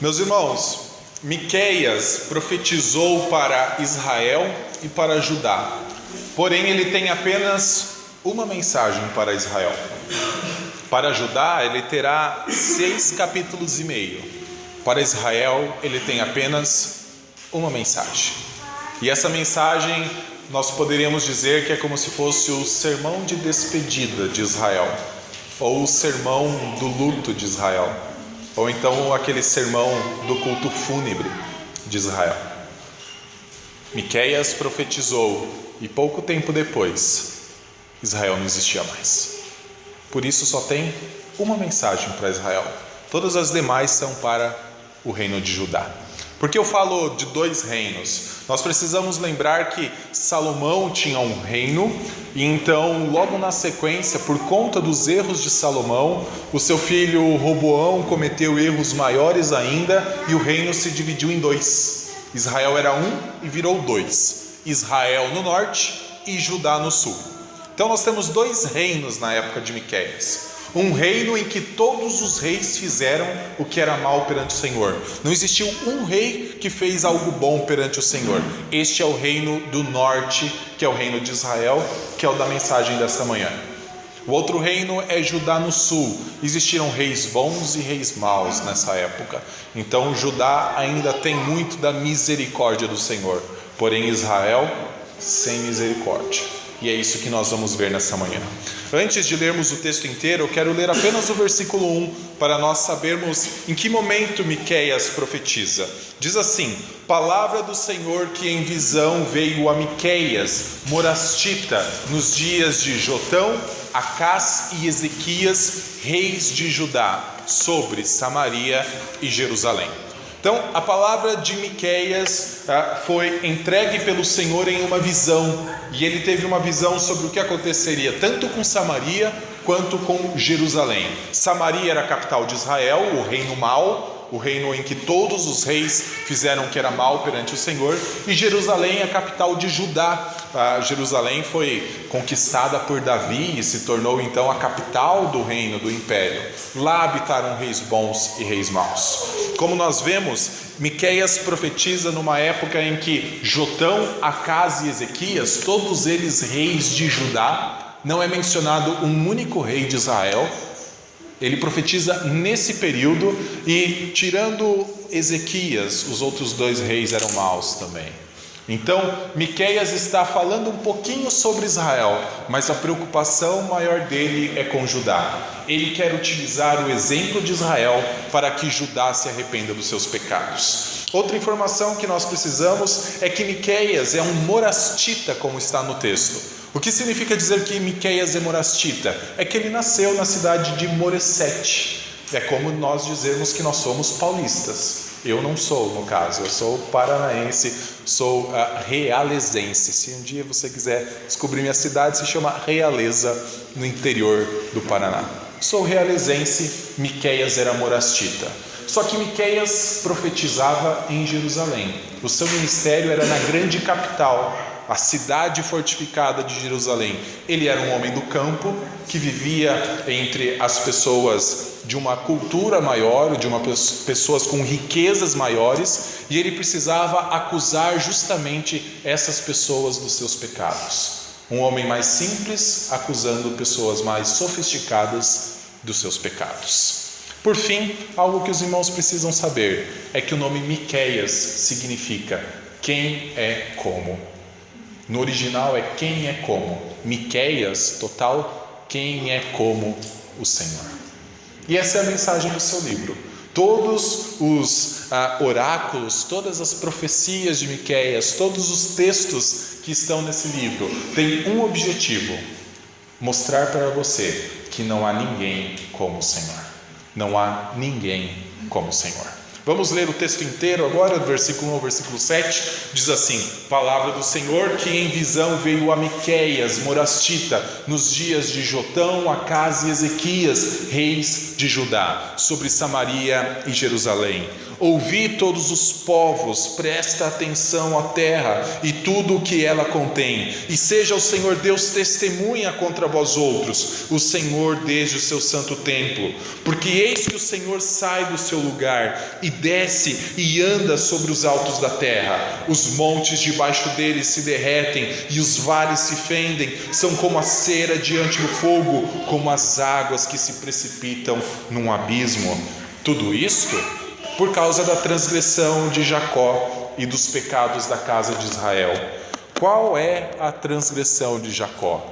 Meus irmãos, Miqueias profetizou para Israel e para Judá, porém ele tem apenas uma mensagem para Israel. Para Judá ele terá 6 capítulos e meio, para Israel ele tem apenas uma mensagem. E essa mensagem nós poderíamos dizer que é como se fosse o sermão de despedida de Israel, ou o sermão do luto de Israel, ou então aquele sermão do culto fúnebre de Israel. Miqueias profetizou e pouco tempo depois Israel não existia mais. Por isso só tem uma mensagem para Israel. Todas as demais são para o reino de Judá. Porque eu falo de 2 reinos? Nós precisamos lembrar que Salomão tinha um reino, e então logo na sequência, por conta dos erros de Salomão, o seu filho Roboão cometeu erros maiores ainda, e o reino se dividiu em 2. Israel era um e virou 2. Israel no norte e Judá no sul. Então nós temos 2 reinos na época de Miqueias. Um reino em que todos os reis fizeram o que era mal perante o Senhor. Não existiu um rei que fez algo bom perante o Senhor. Este é o reino do norte, que é o reino de Israel, que é o da mensagem desta manhã. O outro reino é Judá no sul. Existiram reis bons e reis maus nessa época. Então Judá ainda tem muito da misericórdia do Senhor, porém Israel sem misericórdia. E é isso que nós vamos ver nessa manhã. Antes de lermos o texto inteiro, eu quero ler apenas o versículo 1, para nós sabermos em que momento Miqueias profetiza. Diz assim: palavra do Senhor que em visão veio a Miqueias, morastita, nos dias de Jotão, Acás e Ezequias, reis de Judá, sobre Samaria e Jerusalém. Então, a palavra de Miqueias foi entregue pelo Senhor em uma visão, e ele teve uma visão sobre o que aconteceria tanto com Samaria quanto com Jerusalém. Samaria era a capital de Israel, o reino mau, o reino em que todos os reis fizeram o que era mal perante o Senhor, e Jerusalém é a capital de Judá. Jerusalém foi conquistada por Davi e se tornou então a capital do reino, do império. Lá habitaram reis bons e reis maus. Como nós vemos, Miqueias profetiza numa época em que Jotão, Acás e Ezequias, todos eles reis de Judá, não é mencionado um único rei de Israel. Ele profetiza nesse período, e tirando Ezequias, os outros 2 reis eram maus também. Então, Miqueias está falando um pouquinho sobre Israel, mas a preocupação maior dele é com Judá. Ele quer utilizar o exemplo de Israel para que Judá se arrependa dos seus pecados. Outra informação que nós precisamos é que Miqueias é um morastita, como está no texto. O que significa dizer que Miqueias é morastita? É que ele nasceu na cidade de Moresete. É como nós dizermos que nós somos paulistas. Eu não sou, no caso, eu sou paranaense, sou realezense. Se um dia você quiser descobrir minha cidade, se chama Realeza, no interior do Paraná. Sou realezense, Miqueias era morastita. Só que Miqueias profetizava em Jerusalém. O seu ministério era na grande capital, a cidade fortificada de Jerusalém. Ele era um homem do campo, que vivia entre as pessoas de uma cultura maior, de pessoas com riquezas maiores, e ele precisava acusar justamente essas pessoas dos seus pecados. Um homem mais simples acusando pessoas mais sofisticadas dos seus pecados. Por fim, algo que os irmãos precisam saber é que o nome Miqueias significa quem é como. No original é quem é como. Miqueias, total, quem é como o Senhor. E essa é a mensagem do seu livro. Todos os oráculos, todas as profecias de Miqueias, todos os textos que estão nesse livro têm um objetivo: mostrar para você que não há ninguém como o Senhor. Não há ninguém como o Senhor. Vamos ler o texto inteiro agora, do versículo 1 ao versículo 7, diz assim: palavra do Senhor que em visão veio a Miqueias, morastita, nos dias de Jotão, Acás e Ezequias, reis de Judá, sobre Samaria e Jerusalém. Ouvi todos os povos, presta atenção à terra e tudo o que ela contém, e seja o Senhor Deus testemunha contra vós outros, o Senhor desde o seu santo templo, porque eis que o Senhor sai do seu lugar e desce e anda sobre os altos da terra. Os montes debaixo dele se derretem e os vales se fendem, são como a cera diante do fogo, como as águas que se precipitam num abismo. Tudo isto por causa da transgressão de Jacó e dos pecados da casa de Israel. Qual é a transgressão de Jacó?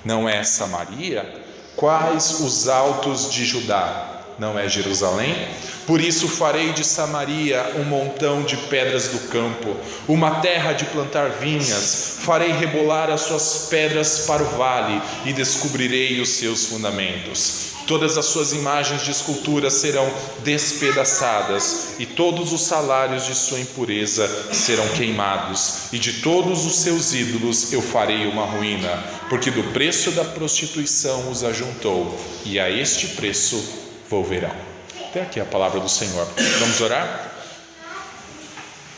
Não é Samaria? Quais os altos de Judá? Não é Jerusalém? Por isso farei de Samaria um montão de pedras do campo, uma terra de plantar vinhas. Farei rebolar as suas pedras para o vale e descobrirei os seus fundamentos. Todas as suas imagens de escultura serão despedaçadas, e todos os salários de sua impureza serão queimados, e de todos os seus ídolos eu farei uma ruína, porque do preço da prostituição os ajuntou, e a este preço volverão. Até aqui a palavra do Senhor. Vamos orar?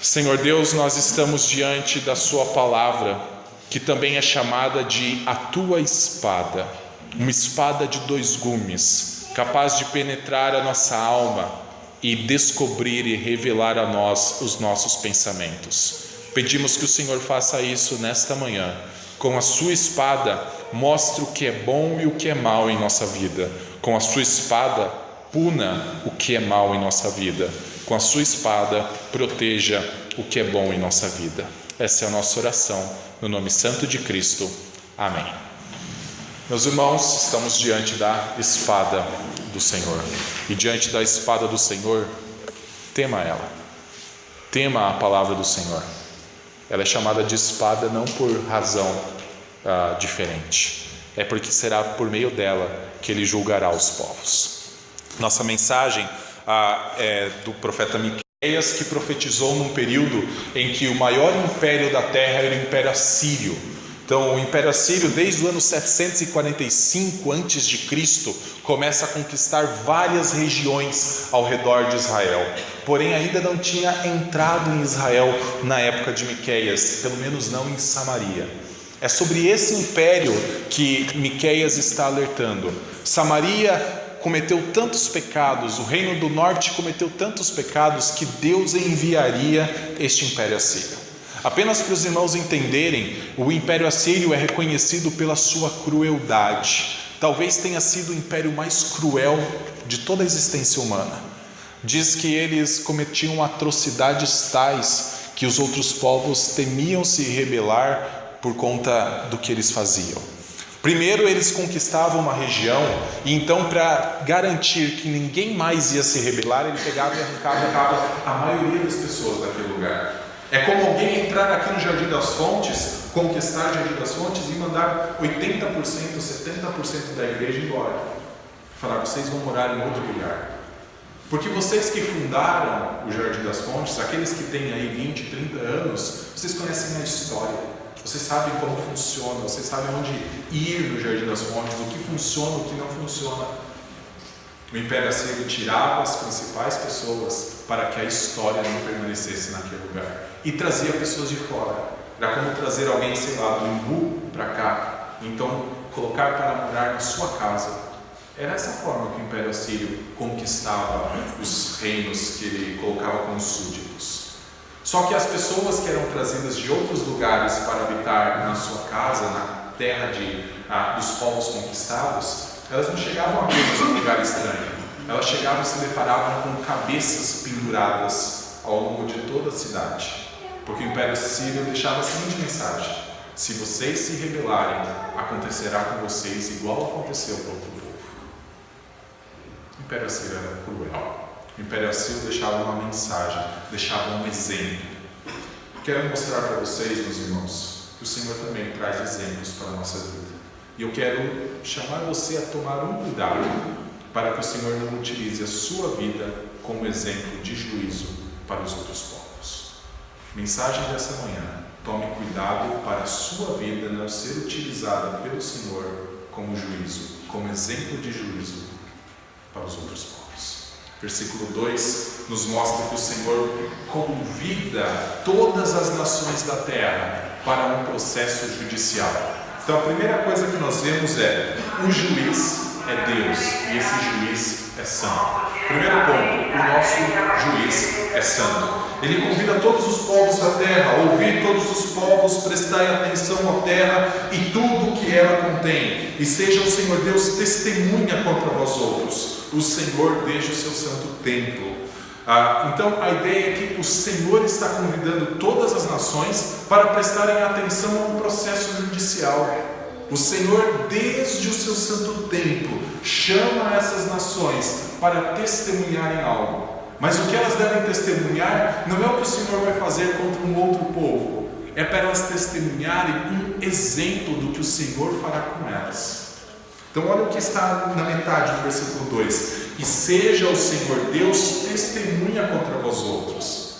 Senhor Deus, nós estamos diante da sua palavra, que também é chamada de a tua espada, uma espada de dois gumes, capaz de penetrar a nossa alma e descobrir e revelar a nós os nossos pensamentos. Pedimos que o Senhor faça isso nesta manhã. Com a sua espada, mostre o que é bom e o que é mal em nossa vida. Com a sua espada, puna o que é mal em nossa vida. Com a sua espada, proteja o que é bom em nossa vida. Essa é a nossa oração, no nome santo de Cristo. Amém. Meus irmãos, estamos diante da espada do Senhor. E diante da espada do Senhor, tema ela. Tema a palavra do Senhor. Ela é chamada de espada não por razão diferente. É porque será por meio dela que ele julgará os povos. Nossa mensagem é do profeta Miqueias, que profetizou num período em que o maior império da terra era o Império Assírio. Então, o Império Assírio, desde o ano 745 a.C., começa a conquistar várias regiões ao redor de Israel. Porém, ainda não tinha entrado em Israel na época de Miqueias, pelo menos não em Samaria. É sobre esse império que Miqueias está alertando. Samaria cometeu tantos pecados, o reino do norte cometeu tantos pecados, que Deus enviaria este Império Assírio. Apenas para os irmãos entenderem, o Império Assírio é reconhecido pela sua crueldade. Talvez tenha sido o império mais cruel de toda a existência humana. Diz que eles cometiam atrocidades tais que os outros povos temiam se rebelar por conta do que eles faziam. Primeiro eles conquistavam uma região, e então, para garantir que ninguém mais ia se rebelar, ele pegava e arrancava a maioria das pessoas daquele lugar. É como alguém entrar aqui no Jardim das Fontes, conquistar o Jardim das Fontes e mandar 80%, 70% da igreja embora. Falar, vocês vão morar em outro lugar. Porque vocês que fundaram o Jardim das Fontes, aqueles que têm aí 20, 30 anos, vocês conhecem a história. Vocês sabem como funciona, vocês sabem onde ir no Jardim das Fontes, o que funciona, o que não funciona. O Império Assírio tirava as principais pessoas para que a história não permanecesse naquele lugar, e trazia pessoas de fora. Era como trazer alguém, sei lá, do Imbu para cá, então colocar para morar na sua casa. Era essa forma que o Império Assírio conquistava os reinos que ele colocava como súditos. Só que as pessoas que eram trazidas de outros lugares para habitar na sua casa, na terra dos povos conquistados, elas não chegavam apenas num lugar estranho. Elas chegavam e se deparavam com cabeças penduradas ao longo de toda a cidade. Porque o Império Assírio deixava a seguinte mensagem: se vocês se rebelarem, acontecerá com vocês igual aconteceu com outro povo. O Império Assírio era cruel. O Império Assírio deixava uma mensagem, deixava um exemplo. Quero mostrar para vocês, meus irmãos, que o Senhor também traz exemplos para a nossa vida. E eu quero chamar você a tomar um cuidado para que o Senhor não utilize a sua vida como exemplo de juízo para os outros povos. Mensagem dessa manhã: tome cuidado para a sua vida não ser utilizada pelo Senhor como juízo, como exemplo de juízo para os outros povos. Versículo 2 nos mostra que o Senhor convida todas as nações da terra para um processo judicial. Então a primeira coisa que nós vemos é um juiz é Deus e esse juiz é santo. Primeiro ponto, o nosso juiz é santo. Ele convida todos os povos da terra a ouvir todos os povos, prestai atenção à terra e tudo o que ela contém, e seja o Senhor Deus testemunha contra vós outros, o Senhor desde o seu santo templo. Então a ideia é que o Senhor está convidando todas as nações para prestarem atenção ao processo judicial. O Senhor, desde o seu santo templo, chama essas nações para testemunharem algo. Mas o que elas devem testemunhar não é o que o Senhor vai fazer contra um outro povo, é para elas testemunharem um exemplo do que o Senhor fará com elas. Então olha o que está na metade do versículo 2: e seja o Senhor Deus testemunha contra vós outros.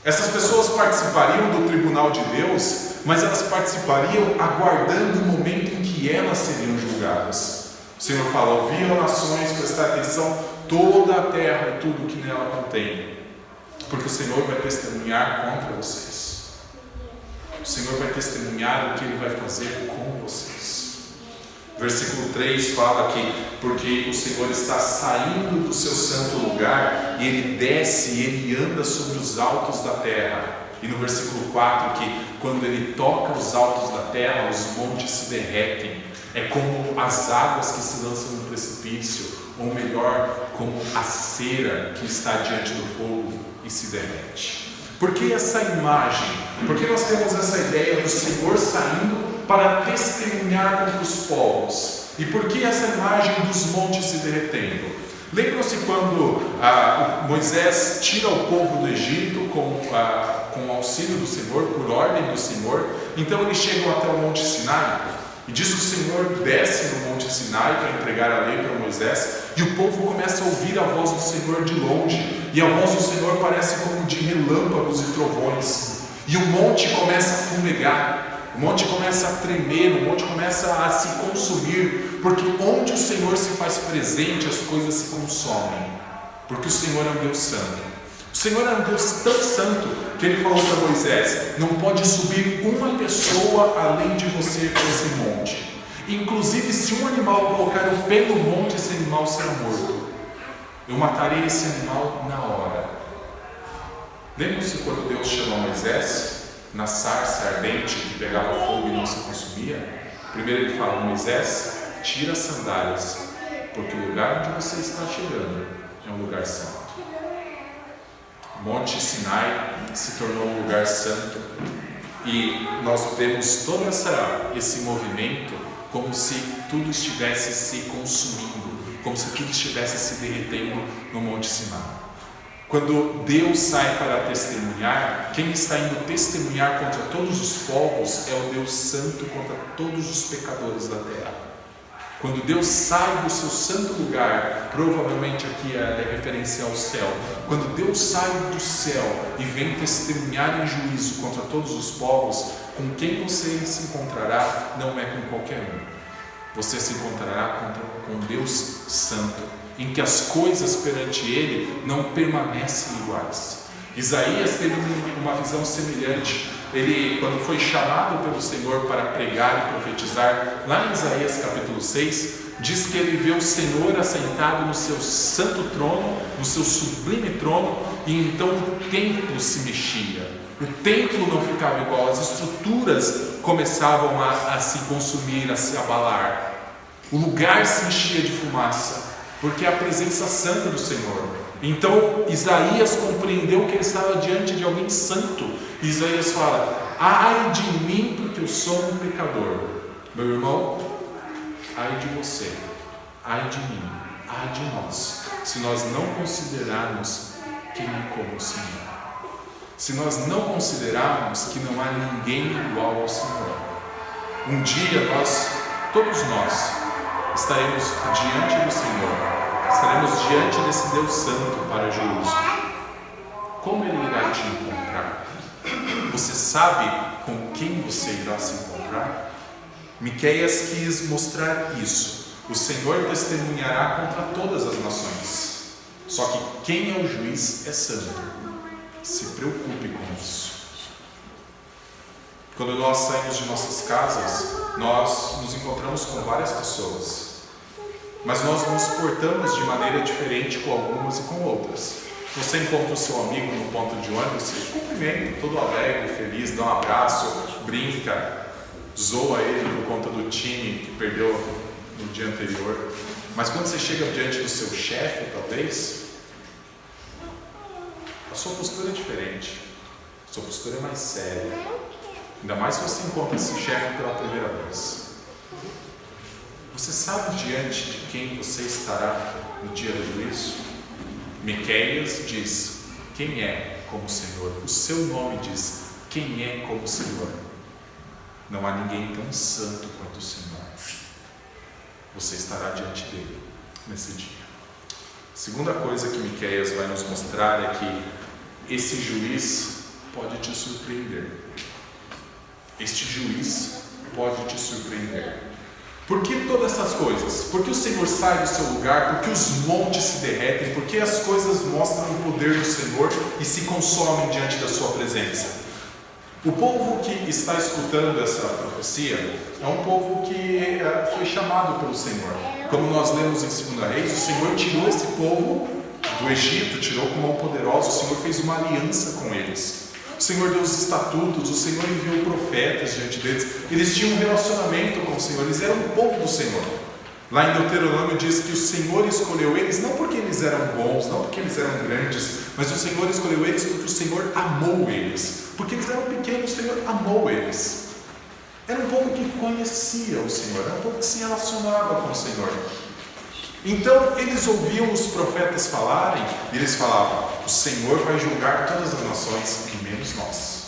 Essas pessoas participariam do tribunal de Deus, mas elas participariam aguardando o momento em que elas seriam julgadas. O Senhor fala: ouvi, nações, prestai atenção, toda a terra e tudo o que nela contém, porque o Senhor vai testemunhar contra vocês. O Senhor vai testemunhar o que Ele vai fazer com vocês. Versículo 3 fala que porque o Senhor está saindo do seu santo lugar e Ele desce e Ele anda sobre os altos da terra. E no versículo 4 que quando Ele toca os altos da terra, os montes se derretem. É como as águas que se lançam no precipício, ou melhor, como a cera que está diante do fogo e se derrete. Por que essa imagem? Porque nós temos essa ideia do Senhor saindo para testemunhar contra os povos. E por que essa imagem dos montes se derretendo? Lembram-se quando Moisés tira o povo do Egito com o auxílio do Senhor, por ordem do Senhor? Então eles chegam até o Monte Sinai. E diz que o Senhor desce no Monte Sinai para entregar a lei para Moisés, e o povo começa a ouvir a voz do Senhor de longe, e a voz do Senhor parece como de relâmpagos e trovões, e o monte começa a fumegar, o monte começa a tremer, o monte começa a se consumir, porque onde o Senhor se faz presente, as coisas se consomem, porque o Senhor é um Deus santo. O Senhor é um Deus tão santo que Ele falou para Moisés: não pode subir uma pessoa além de você para esse monte. Inclusive, se um animal colocar o pé no monte, esse animal será morto. Eu matarei esse animal na hora. Lembram-se quando Deus chamou Moisés na sarça ardente que pegava fogo e não se consumia? Primeiro Ele fala: Moisés, tira as sandálias, porque o lugar onde você está chegando é um lugar santo. Monte Sinai se tornou um lugar santo, e nós vemos todo esse movimento como se tudo estivesse se consumindo, como se tudo estivesse se derretendo no Monte Sinai. Quando Deus sai para testemunhar, quem está indo testemunhar contra todos os povos é o Deus santo contra todos os pecadores da terra. Quando Deus sai do seu santo lugar, provavelmente aqui é referência ao céu. Quando Deus sai do céu e vem testemunhar em juízo contra todos os povos, com quem você se encontrará não é com qualquer um. Você se encontrará com Deus santo, em que as coisas perante Ele não permanecem iguais. Isaías teve uma visão semelhante. Ele, quando foi chamado pelo Senhor para pregar e profetizar, lá em Isaías capítulo 6, diz que ele vê o Senhor assentado no seu santo trono, no seu sublime trono, e então o templo se mexia. O templo não ficava igual, as estruturas começavam a se consumir, a se abalar. O lugar se enchia de fumaça, porque é a presença santa do Senhor. Então Isaías compreendeu que ele estava diante de alguém santo. Isaías fala: ai de mim, porque eu sou um pecador. Meu irmão, ai de você, ai de mim, ai de nós, se nós não considerarmos quem é como o Senhor. Se nós não considerarmos que não há ninguém igual ao Senhor. Um dia todos nós, estaremos diante do Senhor. Estaremos diante desse Deus santo para juízo. Como Ele irá te encontrar? Você sabe com quem você irá se encontrar? Miqueias quis mostrar isso. O Senhor testemunhará contra todas as nações. Só que quem é o juiz é santo. Se preocupe com isso. Quando nós saímos de nossas casas, nós nos encontramos com várias pessoas. mas nós nos portamos de maneira diferente com algumas e com outras. Você encontra o seu amigo no ponto de ônibus, você cumprimenta, todo alegre, feliz, dá um abraço, brinca, zoa ele por conta do time que perdeu no dia anterior. Mas quando você chega diante do seu chefe, talvez, a sua postura é diferente, a sua postura é mais séria. Ainda mais se você encontra esse chefe pela primeira vez. Você sabe diante de quem você estará no dia do juízo? Miqueias diz: quem é como o Senhor? O seu nome diz: quem é como o Senhor? Não há ninguém tão santo quanto o Senhor. Você estará diante dele nesse dia. Segunda coisa que Miqueias vai nos mostrar é que esse juiz pode te surpreender. Este juiz pode te surpreender. Por que todas essas coisas? Por que o Senhor sai do seu lugar? Por que os montes se derretem? Por que as coisas mostram o poder do Senhor e se consomem diante da sua presença? O povo que está escutando essa profecia é um povo que foi chamado pelo Senhor. Como nós lemos em 2 Reis, o Senhor tirou esse povo do Egito, tirou com mão poderosa, o Senhor fez uma aliança com eles. O Senhor deu os estatutos, o Senhor enviou profetas diante deles. Eles tinham um relacionamento com o Senhor, eles eram o povo do Senhor. Lá em Deuteronômio diz que o Senhor escolheu eles, não porque eles eram bons, não porque eles eram grandes, mas o Senhor escolheu eles porque o Senhor amou eles. Porque eles eram pequenos, o Senhor amou eles. Era um povo que conhecia o Senhor, era um povo que se relacionava com o Senhor. Então eles ouviam os profetas falarem, e eles falavam: o Senhor vai julgar todas as nações, e menos nós.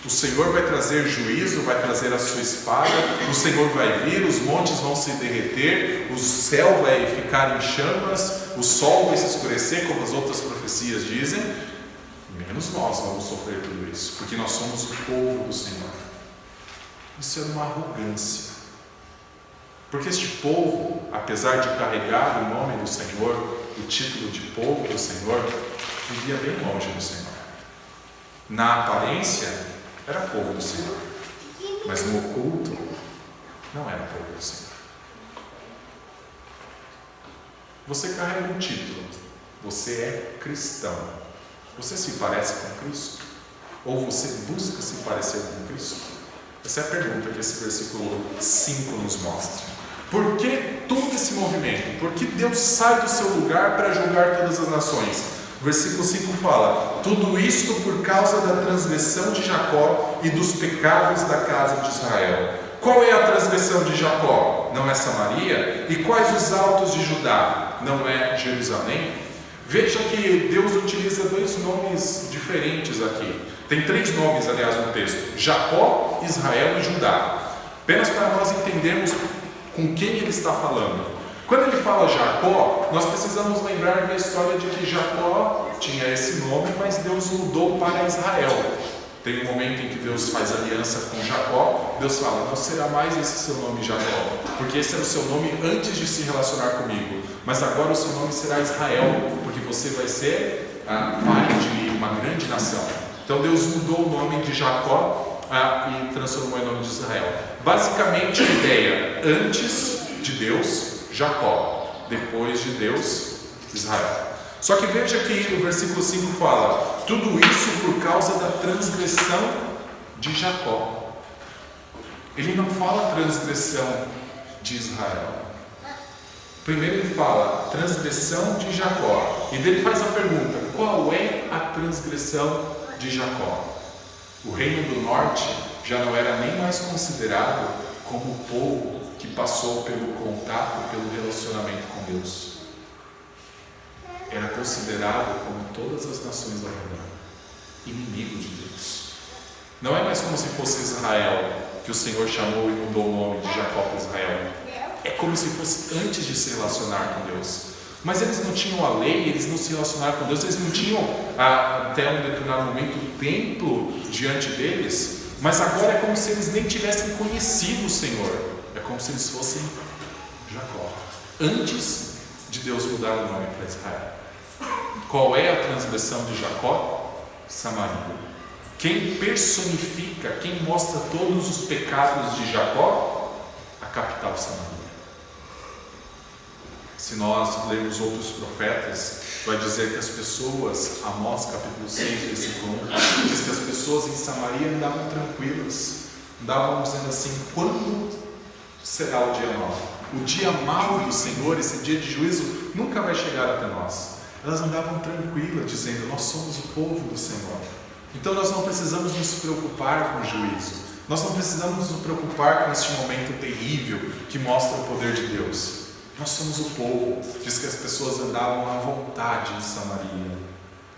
O Senhor vai trazer juízo, vai trazer a sua espada, o Senhor vai vir, os montes vão se derreter, o céu vai ficar em chamas, o sol vai se escurecer, como as outras profecias dizem, menos nós vamos sofrer tudo isso, porque nós somos o povo do Senhor. Isso é uma arrogância. Porque este povo, apesar de carregar o nome do Senhor, o título de povo do Senhor, vivia bem longe do Senhor. Na aparência, era povo do Senhor, mas no oculto, não era povo do Senhor. Você carrega um título, você é cristão. Você se parece com Cristo? Ou você busca se parecer com Cristo? Essa é a pergunta que esse versículo 5 nos mostra. Por que todo esse movimento? Por que Deus sai do seu lugar para julgar todas as nações? O versículo 5 fala: tudo isto por causa da transgressão de Jacó e dos pecados da casa de Israel. Qual é a transgressão de Jacó? Não é Samaria? E quais os altos de Judá? Não é Jerusalém? Veja que Deus utiliza dois nomes diferentes aqui. Tem três nomes, aliás, no texto: Jacó, Israel e Judá. Apenas para nós entendermos com quem ele está falando. Quando ele fala Jacó, nós precisamos lembrar da história de que Jacó tinha esse nome, mas Deus mudou para Israel. Tem um momento em que Deus faz aliança com Jacó, Deus fala: não será mais esse seu nome Jacó, porque esse era o seu nome antes de se relacionar comigo, mas agora o seu nome será Israel, porque você vai ser pai de uma grande nação. Então Deus mudou o nome de Jacó e transformou em nome de Israel. Basicamente a ideia: antes de Deus, Jacó; depois de Deus, Israel. Só que veja que o versículo 5 fala: tudo isso por causa da transgressão de Jacó. Ele não fala transgressão de Israel. Primeiro ele fala transgressão de Jacó, e dele faz a pergunta: qual é a transgressão de Jacó? O reino do norte já não era nem mais considerado como o povo que passou pelo contato, pelo relacionamento com Deus. Era considerado como todas as nações ao redor, inimigo de Deus. Não é mais como se fosse Israel, que o Senhor chamou e mudou o nome de Jacó para Israel. É como se fosse antes de se relacionar com Deus. Mas eles não tinham a lei, eles não se relacionaram com Deus, eles não tinham até um determinado momento o templo diante deles, mas agora é como se eles nem tivessem conhecido o Senhor. É como se eles fossem Jacó, antes de Deus mudar o nome para Israel. Qual é a transgressão de Jacó? Samaria. Quem personifica, quem mostra todos os pecados de Jacó? A capital Samaria. Se nós lermos outros profetas, vai dizer que as pessoas, Amós capítulo 6, versículo 1, diz que as pessoas em Samaria andavam tranquilas, andavam dizendo assim: quando será o dia mau? O dia mau do Senhor, esse dia de juízo, nunca vai chegar até nós. Elas andavam tranquilas, dizendo: nós somos o povo do Senhor. Então nós não precisamos nos preocupar com o juízo. Nós não precisamos nos preocupar com este momento terrível que mostra o poder de Deus. Nós somos o povo. Diz que as pessoas andavam à vontade em Samaria.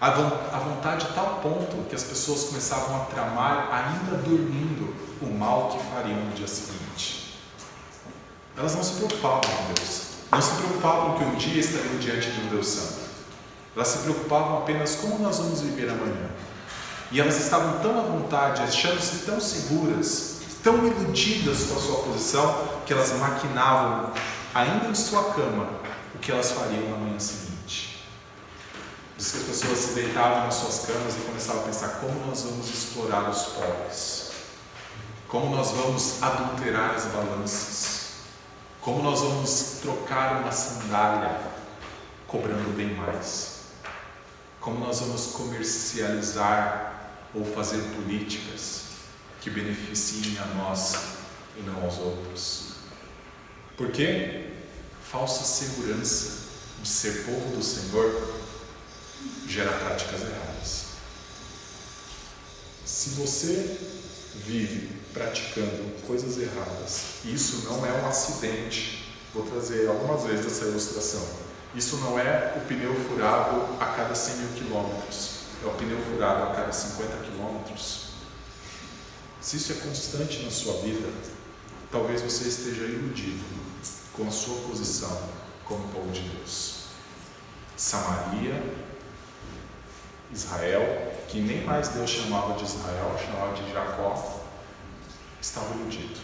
À vontade a tal ponto que as pessoas começavam a tramar, ainda dormindo, o mal que fariam no dia seguinte. Elas não se preocupavam com Deus. Não se preocupavam que um dia estariam diante de um Deus Santo. Elas se preocupavam apenas como nós vamos viver amanhã. E elas estavam tão à vontade, achando-se tão seguras, tão iludidas com a sua posição, que elas maquinavam, ainda em sua cama, o que elas fariam na manhã seguinte. Diz que as pessoas se deitavam nas suas camas e começavam a pensar: como nós vamos explorar os pobres? Como nós vamos adulterar as balanças? Como nós vamos trocar uma sandália cobrando bem mais? Como nós vamos comercializar ou fazer políticas que beneficiem a nós e não aos outros? Por quê? Falsa segurança de ser povo do Senhor gera práticas erradas. Se você vive praticando coisas erradas, e isso não é um acidente, vou trazer algumas vezes essa ilustração, isso não é o pneu furado a cada 100 mil quilômetros, é o pneu furado a cada 50 quilômetros. Se isso é constante na sua vida, talvez você esteja iludido com a sua posição como povo de Deus. Samaria, Israel, que nem mais Deus chamava de Israel, chamava de Jacó, estava iludido.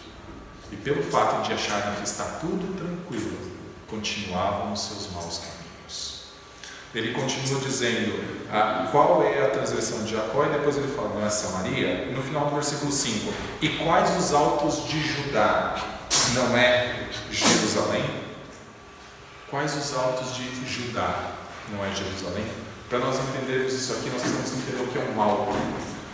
E pelo fato de acharem que está tudo tranquilo, continuavam nos seus maus caminhos. Ele continua dizendo qual é a transgressão de Jacó, e depois ele fala: não é Samaria? E no final do versículo 5: e quais os altos de Judá? Não é Jerusalém? Quais os altos de Judá? Não é Jerusalém? Para nós entendermos isso aqui, nós precisamos entender o que é um alto.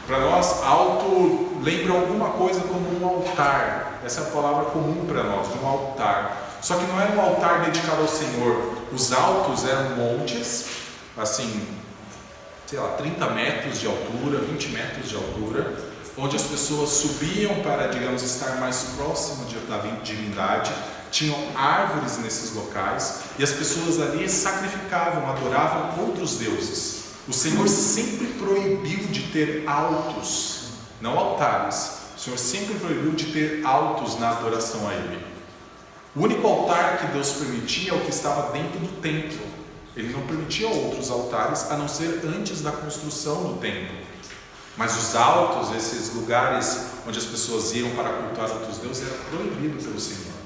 Para nós, alto lembra alguma coisa como um altar. Essa é a palavra comum para nós, um altar. Só que não era um altar dedicado ao Senhor. Os altos eram montes, assim, 30 metros de altura, 20 metros de altura, onde as pessoas subiam para, digamos, estar mais próximo da divindade. Tinham árvores nesses locais e as pessoas ali sacrificavam, adoravam outros deuses. O Senhor sempre proibiu de ter altos, não altares. O Senhor sempre proibiu de ter altos na adoração a Ele. O único altar que Deus permitia é o que estava dentro do templo. Ele não permitia outros altares, a não ser antes da construção do templo. Mas os altos, esses lugares onde as pessoas iam para cultuar outros deuses, era proibido pelo Senhor.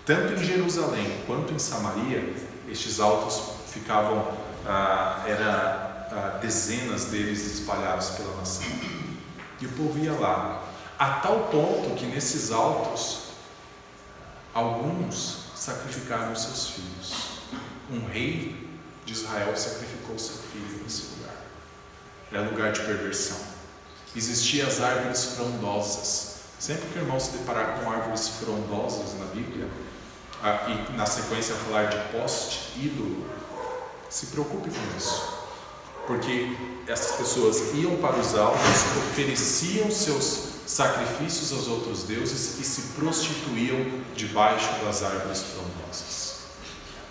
Tanto em Jerusalém quanto em Samaria, estes altos ficavam, dezenas deles espalhados pela nação. E o povo ia lá, a tal ponto que nesses altos, alguns sacrificaram seus filhos. Um rei de Israel sacrificou seu filho nesse lugar. Era lugar de perversão. Existiam as árvores frondosas. Sempre que o irmão se deparar com árvores frondosas na Bíblia, e na sequência falar de poste, ídolo, se preocupe com isso, porque essas pessoas iam para os altos, ofereciam seus sacrifícios aos outros deuses e se prostituíam debaixo das árvores frondosas.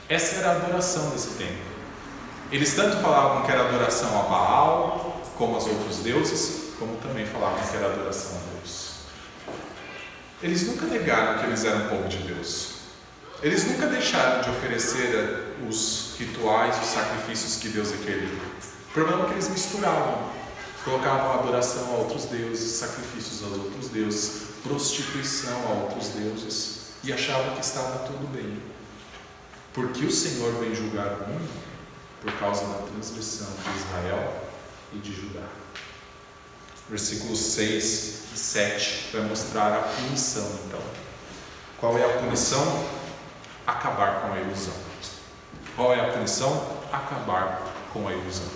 Essa era a adoração desse tempo. Eles tanto falavam que era adoração a Baal, como aos outros deuses, como também falavam que era adoração a Deus. Eles nunca negaram que eles eram povo de Deus. Eles nunca deixaram de oferecer os rituais, os sacrifícios que Deus requeria. O problema é que eles misturavam, colocavam adoração a outros deuses, sacrifícios aos outros deuses, prostituição a outros deuses, e achavam que estava tudo bem. Porque o Senhor veio julgar o mundo por causa da transgressão de Israel e de Judá. Versículos 6 e 7 vai mostrar a punição, então. Qual é a punição? Acabar com a ilusão. Qual é a punição? Acabar com a ilusão.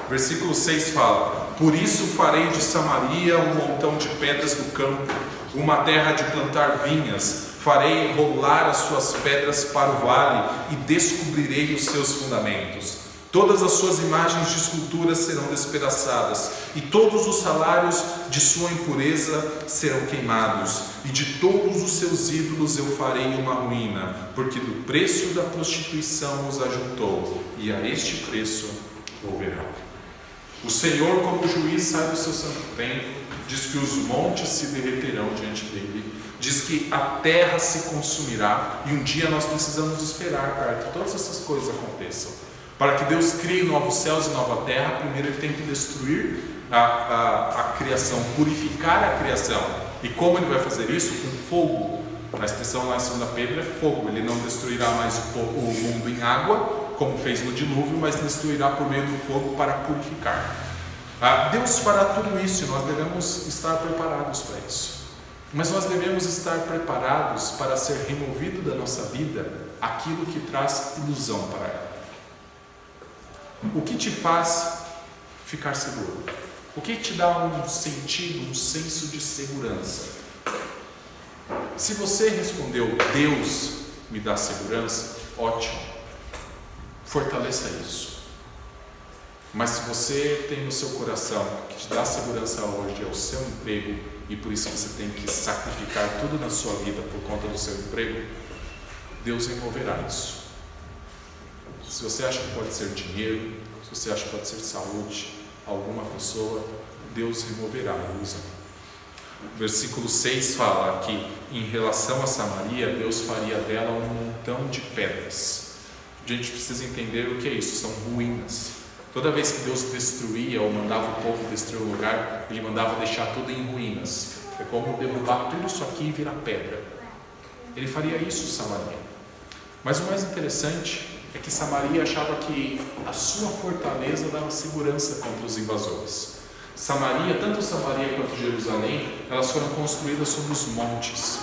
Versículo 6 fala: por isso farei de Samaria um montão de pedras do campo, uma terra de plantar vinhas. Farei rolar as suas pedras para o vale e descobrirei os seus fundamentos. Todas as suas imagens de escultura serão despedaçadas, e todos os salários de sua impureza serão queimados, e de todos os seus ídolos eu farei uma ruína, porque do preço da prostituição os ajuntou, e a este preço volverão. O Senhor, como juiz, sai do seu santo templo, diz que os montes se derreterão diante dele, diz que a terra se consumirá, e um dia nós precisamos esperar para que todas essas coisas aconteçam. Para que Deus crie novos céus e nova terra, primeiro Ele tem que destruir a criação, purificar a criação. E como Ele vai fazer isso? Com fogo. A expressão lá em 2 Pedro é fogo. Ele não destruirá mais o mundo em água, como fez no dilúvio, mas destruirá por meio do fogo para purificar. Deus fará tudo isso e nós devemos estar preparados para isso. Mas nós devemos estar preparados para ser removido da nossa vida aquilo que traz ilusão para ela. O que te faz ficar seguro? O que te dá um sentido, um senso de segurança? Se você respondeu, Deus me dá segurança, ótimo, fortaleça isso. Mas se você tem no seu coração que te dá segurança hoje é o seu emprego, e por isso você tem que sacrificar tudo na sua vida por conta do seu emprego, Deus removerá isso. Se você acha que pode ser dinheiro, se você acha que pode ser saúde, alguma pessoa, Deus removerá a ilusão. O versículo 6 fala que em relação a Samaria, Deus faria dela um montão de pedras. A gente precisa entender o que é isso, são ruínas. Toda vez que Deus destruía ou mandava o povo destruir o lugar, Ele mandava deixar tudo em ruínas. É como derrubar tudo isso aqui e virar pedra. Ele faria isso, Samaria. Mas o mais interessante é que Samaria achava que a sua fortaleza dava segurança contra os invasores. Samaria, tanto Samaria quanto Jerusalém, elas foram construídas sobre os montes.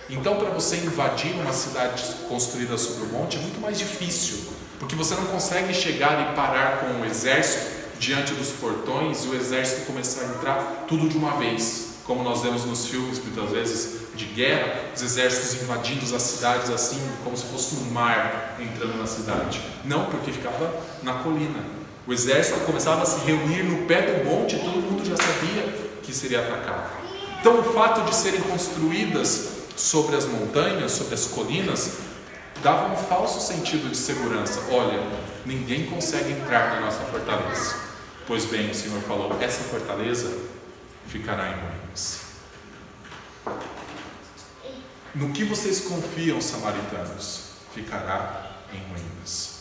Então, para você invadir uma cidade construída sobre o monte é muito mais difícil, porque você não consegue chegar e parar com o exército diante dos portões e o exército começar a entrar tudo de uma vez, como nós vemos nos filmes muitas vezes de guerra, os exércitos invadindo as cidades assim, como se fosse um mar entrando na cidade. Não, porque ficava na colina. O exército começava a se reunir no pé do monte e todo mundo já sabia que seria atacado. Então o fato de serem construídas sobre as montanhas, sobre as colinas, dava um falso sentido de segurança. Olha, ninguém consegue entrar na nossa fortaleza. Pois bem, o Senhor falou, essa fortaleza ficará em ruínas. No que vocês confiam, samaritanos, ficará em ruínas.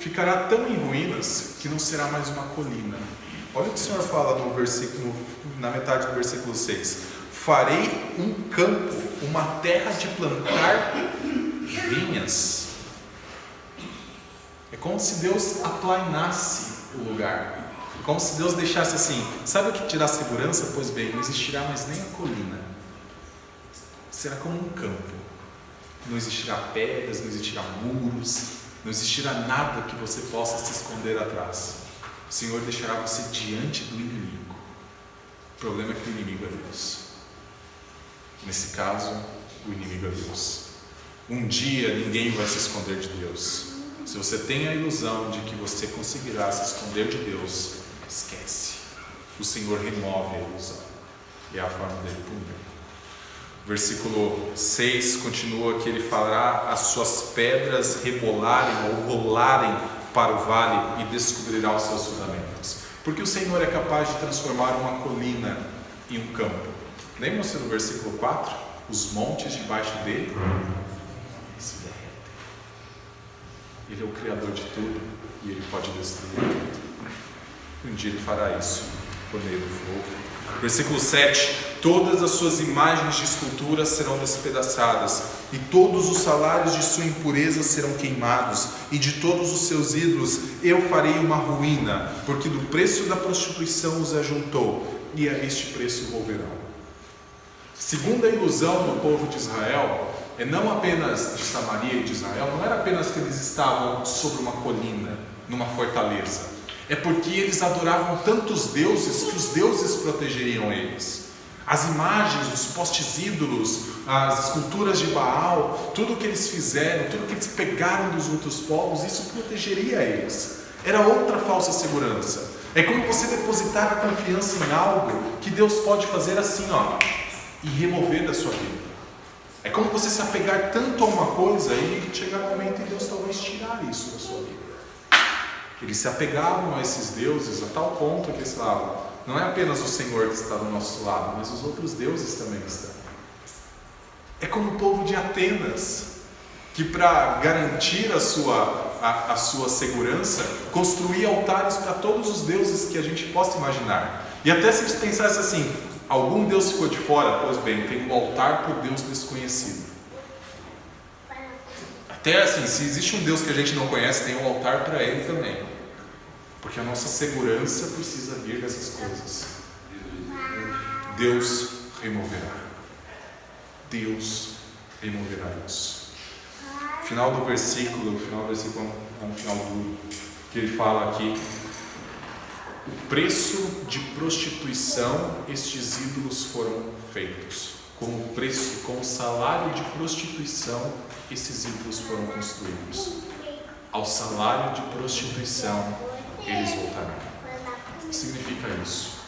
Ficará tão em ruínas que não será mais uma colina. Olha o que o Senhor fala no versículo, na metade do versículo 6. Farei um campo, uma terra de plantar vinhas. É como se Deus aplainasse o lugar. É como se Deus deixasse assim. Sabe o que te dá segurança? Pois bem, não existirá mais nem a colina. Será como um campo. Não existirá pedras, não existirá muros, não existirá nada que você possa se esconder atrás. O Senhor deixará você diante do inimigo. O problema é que o inimigo é Deus. Nesse caso, o inimigo é Deus. Um dia ninguém vai se esconder de Deus. Se você tem a ilusão de que você conseguirá se esconder de Deus, esquece. O Senhor remove a ilusão. E é a forma dele punir. Versículo 6 continua que ele fará as suas pedras rebolarem ou rolarem para o vale e descobrirá os seus fundamentos. Porque o Senhor é capaz de transformar uma colina em um campo. Lembram-se do versículo 4? Os montes debaixo dele se derretem. Ele é o Criador de tudo e Ele pode destruir tudo. Um dia Ele fará isso por meio do fogo. Versículo 7. Todas as suas imagens de escultura serão despedaçadas, e todos os salários de sua impureza serão queimados, e de todos os seus ídolos eu farei uma ruína, porque do preço da prostituição os ajuntou, e a este preço volverão. Segundo a ilusão do povo de Israel, é não apenas de Samaria e de Israel, não era apenas que eles estavam sobre uma colina, numa fortaleza. É porque eles adoravam tantos deuses que os deuses protegeriam eles. As imagens, os postes ídolos, as esculturas de Baal, tudo que eles fizeram, tudo que eles pegaram dos outros povos, isso protegeria eles. Era outra falsa segurança. É como você depositar a confiança em algo que Deus pode fazer assim, e remover da sua vida. É como você se apegar tanto a uma coisa e chegar um momento em Deus talvez tirar isso da sua vida. Eles se apegavam a esses deuses a tal ponto que eles falavam, não é apenas o Senhor que está do nosso lado, mas os outros deuses também estão. É como o povo de Atenas, que para garantir a sua segurança, construía altares para todos os deuses que a gente possa imaginar. E até se pensasse assim, algum Deus ficou de fora? Pois bem, tem um altar para o Deus desconhecido. Até assim, se existe um Deus que a gente não conhece, tem um altar para ele também. Porque a nossa segurança precisa vir dessas coisas. Deus removerá. Deus removerá isso. Final do versículo é um final duro, que ele fala aqui: o preço de prostituição estes ídolos foram feitos. Com o salário de prostituição esses ídolos foram construídos. Ao salário de prostituição eles voltarão. O que significa isso?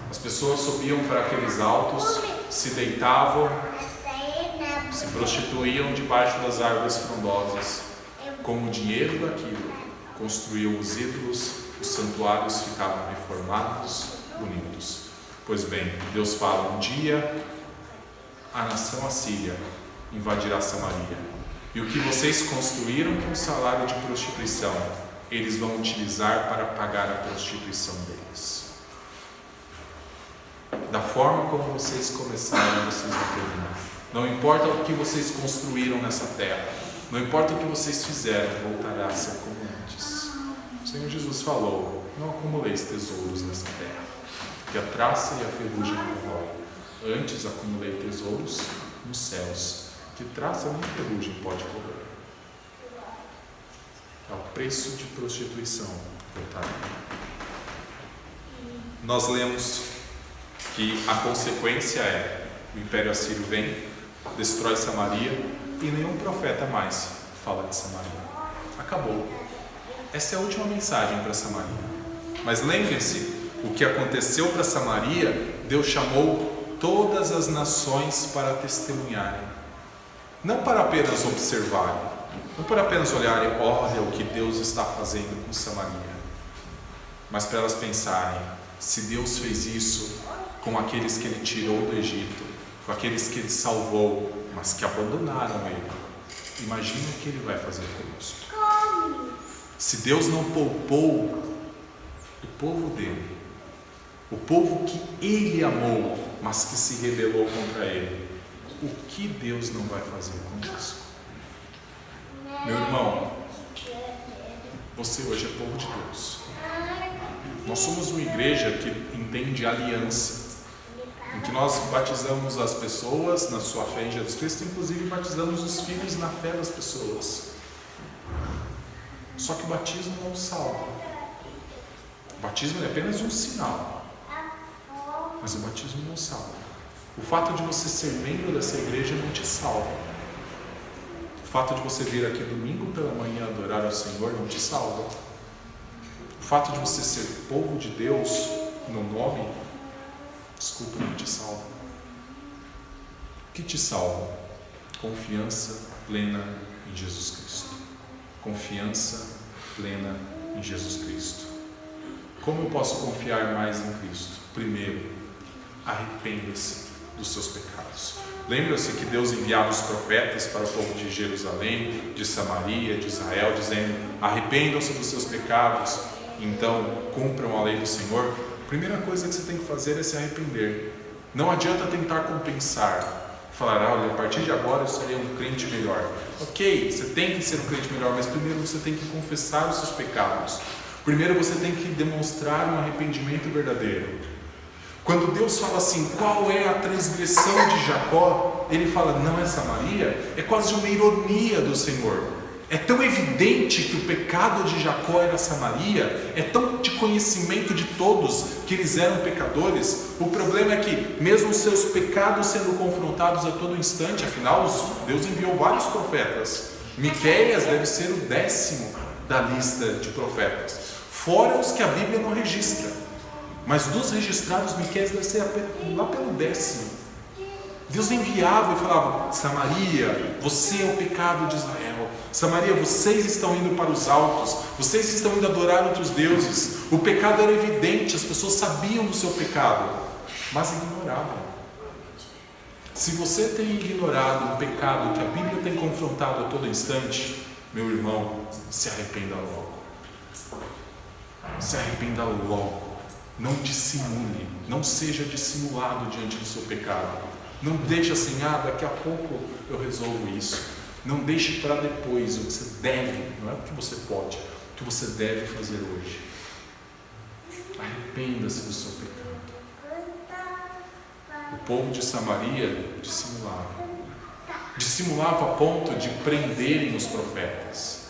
As pessoas subiam para aqueles altos, se deitavam, se prostituíam debaixo das árvores frondosas. Com o dinheiro daquilo, construíam os ídolos, os santuários ficavam reformados, bonitos. Pois bem, Deus fala: um dia a nação assíria invadirá Samaria, e o que vocês construíram com o salário de prostituição, eles vão utilizar para pagar a prostituição deles. Da forma como vocês começaram, vocês vão terminar. Não importa o que vocês construíram nessa terra, não importa o que vocês fizeram, voltará a ser como antes. O Senhor Jesus falou: não acumuleis tesouros nessa terra, que a traça e a ferrugem corroem. Antes acumulei tesouros nos céus, que traça nem ferrugem pode corroer. É o preço de prostituição voltará. Nós lemos que a consequência é: o Império Assírio vem, destrói Samaria, e nenhum profeta mais fala de Samaria. Acabou. Essa é a última mensagem para Samaria. Mas lembrem-se, o que aconteceu para Samaria, Deus chamou todas as nações para testemunharem. Não para apenas observarem, não para apenas olharem, olha o que Deus está fazendo com Samaria, mas para elas pensarem: se Deus fez isso com aqueles que Ele tirou do Egito, com aqueles que Ele salvou, mas que abandonaram Ele, imagina o que Ele vai fazer conosco. Se Deus não poupou o povo dele, o povo que Ele amou, mas que se rebelou contra Ele, o que Deus não vai fazer conosco? Meu irmão, você hoje é povo de Deus. Nós somos uma igreja que entende aliança, em que nós batizamos as pessoas na sua fé em Jesus Cristo, inclusive batizamos os filhos na fé das pessoas. Só que o batismo não salva. O batismo é apenas um sinal, mas o batismo não salva. O fato de você ser membro dessa igreja não te salva. O fato de você vir aqui domingo pela manhã adorar ao Senhor não te salva. O fato de você ser povo de Deus no nome, não te salva. O que te salva? Confiança plena em Jesus Cristo. Confiança plena em Jesus Cristo. Como eu posso confiar mais em Cristo? Primeiro, arrependa-se dos seus pecados. Lembra-se que Deus enviava os profetas para o povo de Jerusalém, de Samaria, de Israel, dizendo: arrependam-se dos seus pecados, então cumpram a lei do Senhor. A primeira coisa que você tem que fazer é se arrepender. Não adianta tentar compensar, falar: olha, a partir de agora eu serei um crente melhor. Ok, você tem que ser um crente melhor, mas primeiro você tem que confessar os seus pecados. Primeiro você tem que demonstrar um arrependimento verdadeiro. Quando Deus fala assim: qual é a transgressão de Jacó? ele fala, não é Samaria, é quase uma ironia do Senhor. É tão evidente que o pecado de Jacó era Samaria, é tão de conhecimento de todos que eles eram pecadores. O problema é que, mesmo os seus pecados sendo confrontados a todo instante, afinal, Deus enviou vários profetas. Miqueias deve ser o 10º da lista de profetas, fora os que a Bíblia não registra. Mas dos registrados, Miqueias deve ser lá pelo 10º. Deus enviava e falava, Samaria, você é o pecado de Israel. Samaria, vocês estão indo para os altos, vocês estão indo adorar outros deuses. O pecado era evidente, as pessoas sabiam do seu pecado, mas ignoravam. Se você tem ignorado o pecado que a Bíblia tem confrontado a todo instante, meu irmão, se arrependa logo. Se arrependa logo. Não dissimule, não seja dissimulado diante do seu pecado. Não deixe assim, daqui a pouco eu resolvo isso. Não deixe para depois o que você deve, não é o que você pode, o que você deve fazer hoje. Arrependa-se do seu pecado. O povo de Samaria dissimulava a ponto de prenderem os profetas,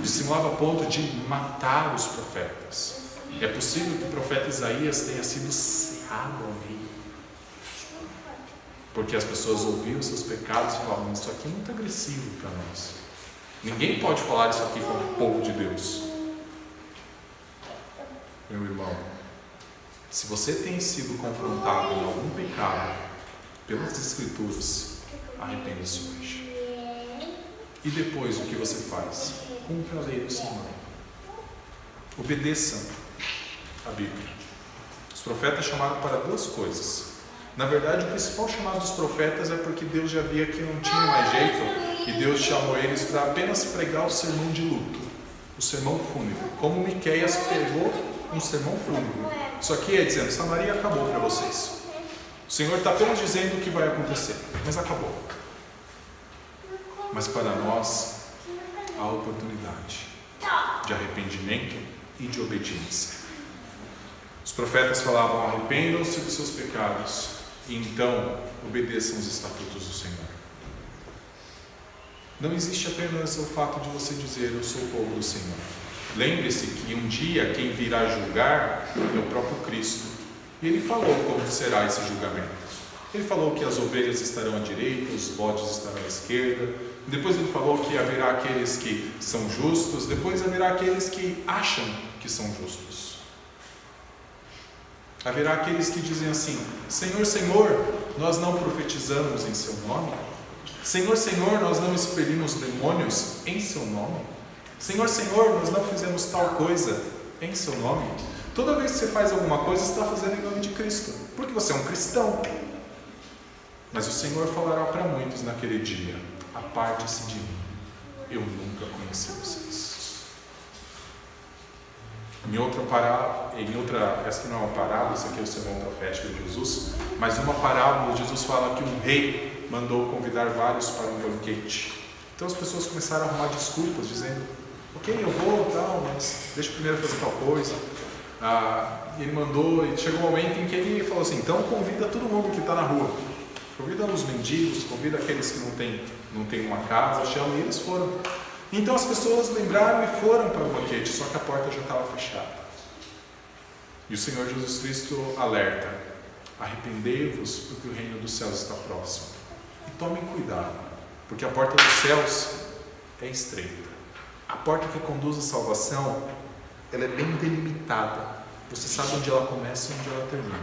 dissimulava a ponto de matar os profetas. É possível que o profeta Isaías tenha sido cerrado ao meio, porque as pessoas ouviam seus pecados e falavam, isso aqui é muito agressivo para nós, ninguém pode falar isso aqui contra o povo de Deus. Meu irmão, se você tem sido confrontado em algum pecado pelas Escrituras, arrependa-se hoje. E depois o que você faz? Cumpra a lei do Senhor. Obedeça a Bíblia. Os profetas chamaram para duas coisas. Na verdade, o principal chamado dos profetas é porque Deus já via que não tinha mais jeito, e Deus chamou eles para apenas pregar o sermão de luto, o sermão fúnebre, como Miqueias pregou um sermão fúnebre. Isso aqui é dizendo, Samaria acabou para vocês. O Senhor está apenas dizendo o que vai acontecer, mas acabou. Mas para nós, há oportunidade de arrependimento e de obediência. Os profetas falavam, arrependam-se dos seus pecados e então obedeçam os estatutos do Senhor. Não existe apenas o fato de você dizer, eu sou o povo do Senhor. Lembre-se que um dia quem virá julgar é o próprio Cristo. E Ele falou como será esse julgamento. Ele falou que as ovelhas estarão à direita, os bodes estarão à esquerda. Depois Ele falou que haverá aqueles que são justos, depois haverá aqueles que acham que são justos. Haverá aqueles que dizem assim, Senhor, Senhor, nós não profetizamos em Seu nome? Senhor, Senhor, nós não expelimos demônios em Seu nome? Senhor, Senhor, nós não fizemos tal coisa em Seu nome? Toda vez que você faz alguma coisa, você está fazendo em nome de Cristo, porque você é um cristão. Mas o Senhor falará para muitos naquele dia, aparte-se de mim, eu nunca conheci vocês. Essa aqui não é uma parábola, essa aqui é o sermão profético de Jesus, mas numa parábola Jesus fala que um rei mandou convidar vários para um banquete. Então as pessoas começaram a arrumar desculpas, dizendo, ok, eu vou, tal, mas deixa eu primeiro fazer tal coisa. Ele mandou, e chegou um momento em que ele falou assim, então convida todo mundo que está na rua, convida os mendigos, convida aqueles que não tem uma casa, chama, e eles foram. Então as pessoas lembraram e foram para o banquete, só que a porta já estava fechada. E o Senhor Jesus Cristo alerta, arrependei-vos porque o reino dos céus está próximo. E tomem cuidado, porque a porta dos céus é estreita. A porta que conduz à salvação, ela é bem delimitada. Você sabe onde ela começa e onde ela termina.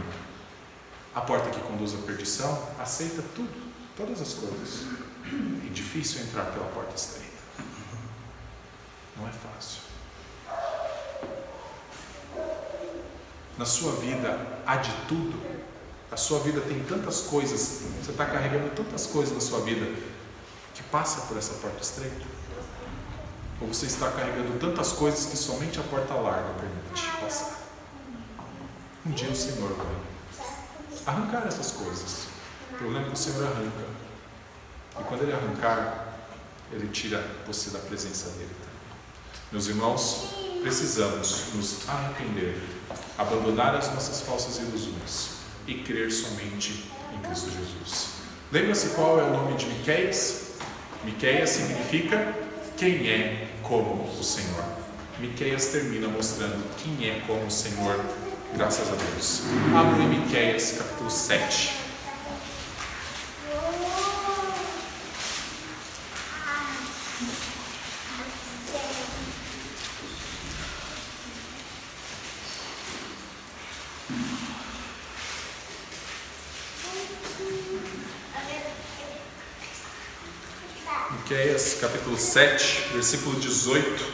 A porta que conduz à perdição aceita tudo, todas as coisas. É difícil entrar pela porta estreita. Não é fácil. Na sua vida há de tudo. A sua vida tem tantas coisas, você está carregando tantas coisas na sua vida que passa por essa porta estreita. Ou você está carregando tantas coisas que somente a porta larga permite passar. Um dia o Senhor vai arrancar essas coisas. O problema é que o Senhor arranca. E quando Ele arrancar, Ele tira você da presença dEle. Meus irmãos, precisamos nos arrepender, abandonar as nossas falsas ilusões e crer somente em Cristo Jesus. Lembra-se qual é o nome de Miqueias? Miqueias significa quem é como o Senhor. Miqueias termina mostrando quem é como o Senhor, graças a Deus. Abra em Miqueias capítulo 7. Miqueias capítulo 7, versículo 18.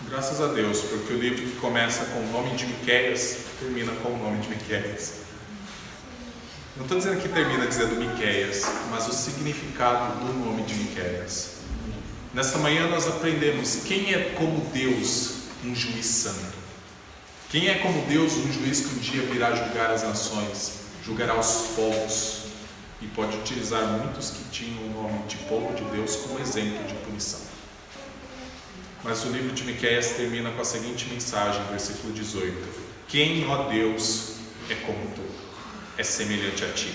Graças a Deus, porque o livro que começa com o nome de Miqueias termina com o nome de Miqueias. Não estou dizendo que termina dizendo Miqueias, mas o significado do nome de Miqueias. Nesta manhã nós aprendemos quem é como Deus, um juiz santo. Quem é como Deus, um juiz que um dia virá julgar as nações, julgará os povos e pode utilizar muitos que tinham o nome de povo de Deus como exemplo de punição. Mas o livro de Miqueias termina com a seguinte mensagem, versículo 18: quem, ó Deus, é como tu, é semelhante a ti,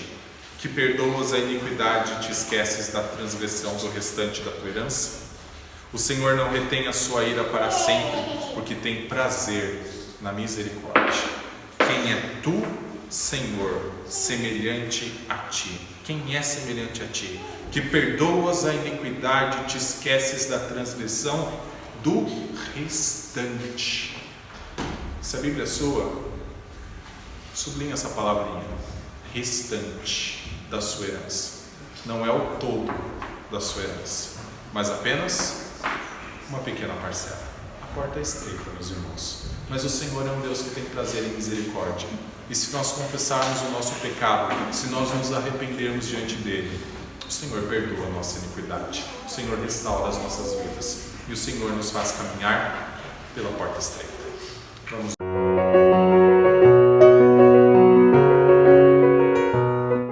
que perdoas a iniquidade e te esqueces da transgressão do restante da tua herança? O Senhor não retém a sua ira para sempre, porque tem prazer na misericórdia. Quem é tu, Senhor, semelhante a ti? Quem é semelhante a ti? Que perdoas a iniquidade e te esqueces da transgressão do restante. Se a Bíblia é sua, sublinha essa palavrinha, restante da sua herança. Não é o todo da sua herança, mas apenas uma pequena parcela. A porta é estreita, meus irmãos, mas o Senhor é um Deus que tem prazer em misericórdia. E se nós confessarmos o nosso pecado, se nós nos arrependermos diante dele, o Senhor perdoa a nossa iniquidade, o Senhor restaura as nossas vidas e o Senhor nos faz caminhar pela porta estreita. Vamos.